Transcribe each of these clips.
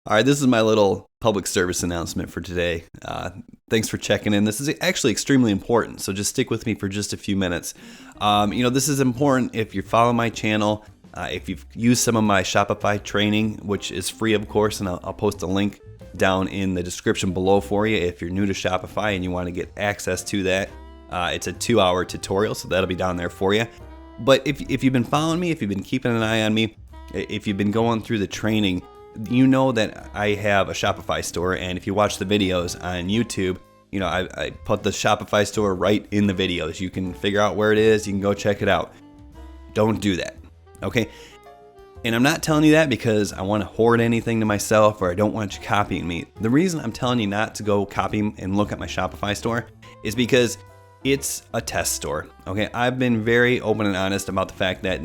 All right, this is my little public service announcement for today. Thanks for checking in. This is actually extremely important, so just stick with me for just a few minutes. This is important if you follow my channel, if you've used some of my Shopify training, which is free, of course, and I'll post a link down in the description below for you if you're new to Shopify and you want to get access to that. It's a 2-hour tutorial, so that'll be down there for you. But if you've been following me, if you've been keeping an eye on me, if you've been going through the training, you know that I have a Shopify store, and if you watch the videos on YouTube, I put the Shopify store right in the videos. You can figure out where it is, you can go check it out. Don't do that, okay? And I'm not telling you that because I want to hoard anything to myself or I don't want you copying me. The reason I'm telling you not to go copy and look at my Shopify store is because it's a test store, okay? I've been very open and honest about the fact that,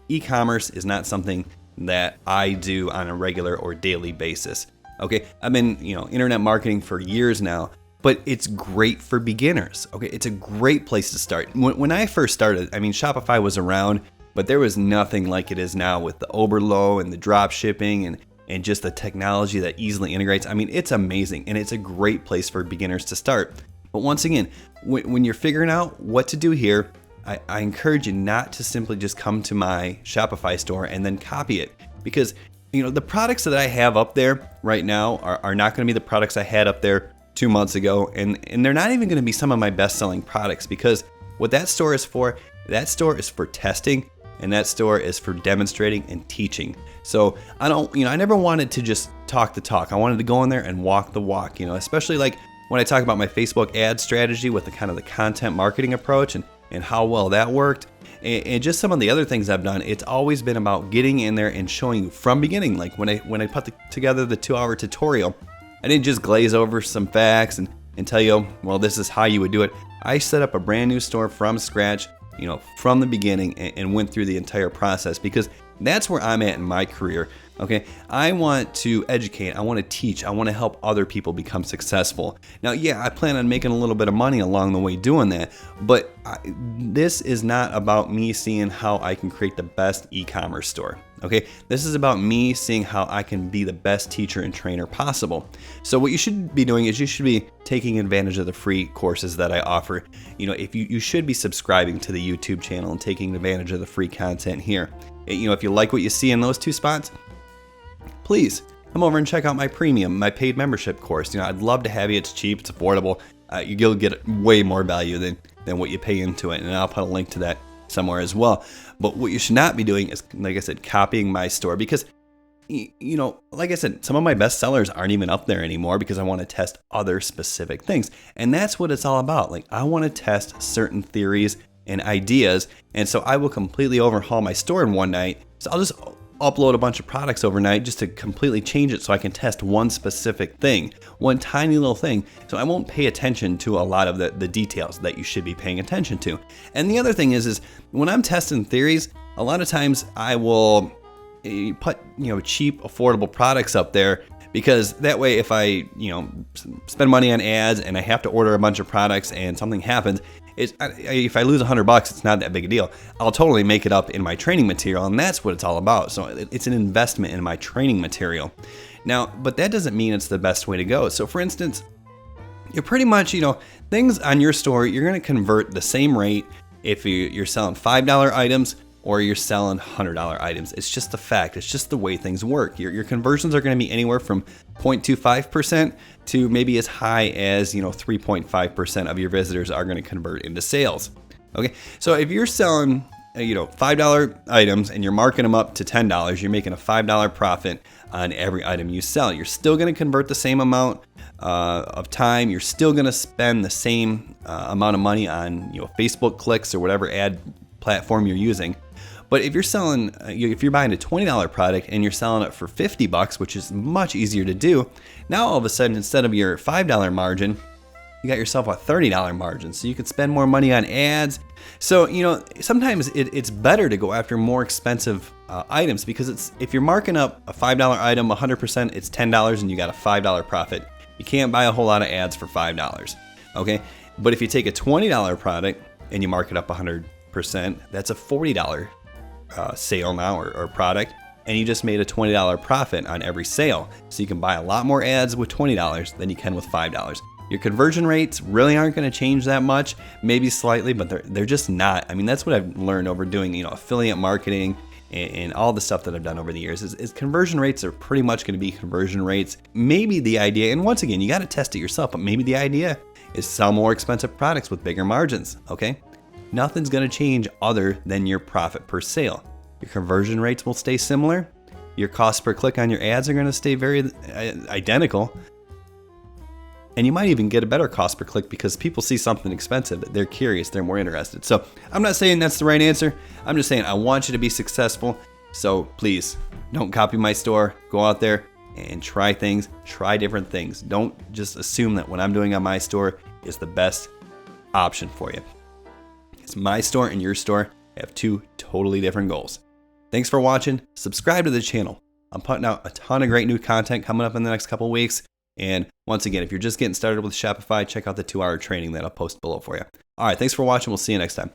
e-commerce is not something that I do on a regular or daily basis. Okay, I've been, internet marketing for years now, but it's great for beginners. Okay, it's a great place to start. When I first started, Shopify was around, but there was nothing like it is now with the Oberlo and the dropshipping and just the technology that easily integrates. It's amazing, and it's a great place for beginners to start. But once again, when you're figuring out what to do here, I encourage you not to simply just come to my Shopify store and then copy it, because the products that I have up there right now are not going to be the products I had up there 2 months ago, and they're not even going to be some of my best-selling products, because what that store is for testing, and that store is for demonstrating and teaching. So I never wanted to just talk the talk. I wanted to go in there and walk the walk, especially like when I talk about my Facebook ad strategy with the kind of the content marketing approach and how well that worked, and just some of the other things I've done. It's always been about getting in there and showing you from beginning. Like when I put together the 2-hour tutorial, I didn't just glaze over some facts and tell you, well, this is how you would do it. I set up a brand new store from scratch, from the beginning, and went through the entire process, because that's where I'm at in my career. Okay, I want to educate, I want to teach, I want to help other people become successful. Now, yeah, I plan on making a little bit of money along the way doing that, but this is not about me seeing how I can create the best e-commerce store. Okay, this is about me seeing how I can be the best teacher and trainer possible. So what you should be doing is you should be taking advantage of the free courses that I offer. If you should be subscribing to the YouTube channel and taking advantage of the free content here. If you like what you see in those two spots, please come over and check out my premium, my paid membership course. I'd love to have you. It's cheap, it's affordable. You'll get way more value than what you pay into it, and I'll put a link to that somewhere as well. But what you should not be doing is, like I said, copying my store, because like I said, some of my best sellers aren't even up there anymore because I want to test other specific things, and that's what it's all about. Like, I want to test certain theories and ideas, and so I will completely overhaul my store in one night. So I'll just upload a bunch of products overnight just to completely change it so I can test one specific thing, one tiny little thing. So I won't pay attention to a lot of the details that you should be paying attention to. And the other thing is when I'm testing theories, a lot of times I will put cheap, affordable products up there, because that way if I spend money on ads and I have to order a bunch of products and something happens, if I lose $100, it's not that big a deal. I'll totally make it up in my training material, and that's what it's all about. So it's an investment in my training material. Now, but that doesn't mean it's the best way to go. So for instance, you're pretty much, things on your store, you're going to convert the same rate if you're selling $5 items or you're selling $100 items. It's just a fact. It's just the way things work. Your conversions are going to be anywhere from 0.25% to maybe as high as 3.5% of your visitors are going to convert into sales. Okay, so if you're selling $5 items and you're marking them up to $10, you're making a $5 profit on every item you sell. You're still going to convert the same amount of time. You're still going to spend the same amount of money on Facebook clicks or whatever ad platform you're using. But if you're selling, if you're buying a $20 product and you're selling it for $50, which is much easier to do, now all of a sudden, instead of your $5 margin, you got yourself a $30 margin. So you can spend more money on ads. So, sometimes it's better to go after more expensive items, because if you're marking up a $5 item 100%, it's $10 and you got a $5 profit. You can't buy a whole lot of ads for $5. Okay. But if you take a $20 product and you mark it up 100%, that's a $40 sale now or product. and you just made a $20 profit on every sale. So you can buy a lot more ads with $20 than you can with $5. Your conversion rates really aren't going to change that much, maybe slightly, but they're just not. I mean, that's what I've learned over doing, affiliate marketing and all the stuff that I've done over the years is conversion rates are pretty much going to be conversion rates. Maybe the idea, and once again, you got to test it yourself, but maybe the idea is sell more expensive products with bigger margins, okay? Nothing's going to change other than your profit per sale. Your conversion rates will stay similar. Your cost per click on your ads are going to stay very identical. And you might even get a better cost per click because people see something expensive, they're curious, they're more interested. So I'm not saying that's the right answer. I'm just saying I want you to be successful. So please don't copy my store. Go out there and try things, try different things. Don't just assume that what I'm doing on my store is the best option for you. It's my store and your store have two totally different goals. Thanks for watching. Subscribe to the channel. I'm putting out a ton of great new content coming up in the next couple weeks. And once again, if you're just getting started with Shopify, check out the 2-hour training that I'll post below for you. All right, thanks for watching. We'll see you next time.